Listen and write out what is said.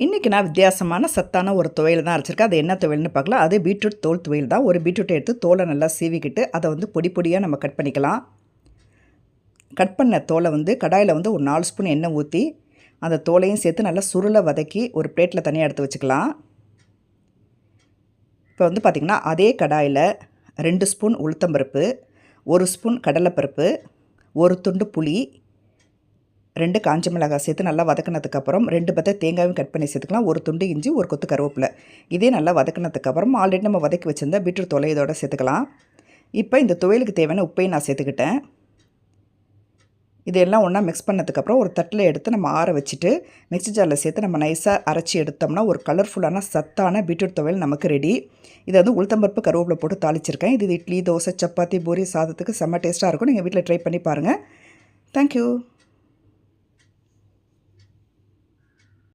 இன்றைக்கி நான் வித்தியாசமான சத்தான ஒரு துவையல் தான் அரைச்சிருக்கேன். அது என்ன துவையல்னு பார்க்கலாம். அது பீட்ரூட் தோல் துவையல் தான். ஒரு பீட்ரூட்டை எடுத்து தோலை நல்லா சீவிக்கிட்டு அதை பொடி பொடியாக நம்ம கட் பண்ணிக்கலாம். கட் பண்ண தோலை கடாயில் ஒரு 4 ஸ்பூன் எண்ணெய் ஊற்றி அந்த தோலையும் சேர்த்து நல்லா சுருளை வதக்கி ஒரு பிளேட்டில் தனியாக எடுத்து வச்சுக்கலாம். இப்போ பார்த்திங்கன்னா அதே கடாயில் 2 ஸ்பூன் உளுத்தம்பருப்பு, 1 ஸ்பூன் கடலைப்பருப்பு, 1 துண்டு புளி, 2 காஞ்ச மிளகாய் சேர்த்து நல்லா வதக்கினதுக்கப்புறம் 2 பத்தை தேங்காயும் கட் பண்ணி சேர்த்துக்கலாம். 1 துண்டு இஞ்சி, 1 கொத்து கருவேப்பிலை. இதே நல்லா வதக்கினதுக்கப்புறம் ஆல்ரெடி நம்ம வதக்கி வச்சுருந்த பீட்ரூட் தோலை இதோட சேர்த்துக்கலாம். இப்போ இந்த துவையலுக்கு தேவையான உப்பையும் நான் சேர்த்துக்கிட்டேன். இதெல்லாம் ஒன்றா மிக்ஸ் பண்ணதுக்கப்புறம் ஒரு தட்டில் எடுத்து நம்ம ஆற வச்சுட்டு மிக்ஸி ஜாரில் சேர்த்து நம்ம நைஸாக அரைச்சி எடுத்தோம்னா ஒரு கலர்ஃபுல்லான சத்தான பீட்ரூட் துவையல் நமக்கு ரெடி. இதை உளுத்தம்பருப்பு கருவேப்பிலை போட்டு தாளிச்சிருக்கேன். இது இட்லி, தோசை, சப்பாத்தி, பூரி சாதத்துக்கு செம்ம டேஸ்ட்டாக இருக்கும். நீங்கள் வீட்டில் ட்ரை பண்ணி பாருங்கள். தேங்க்யூ.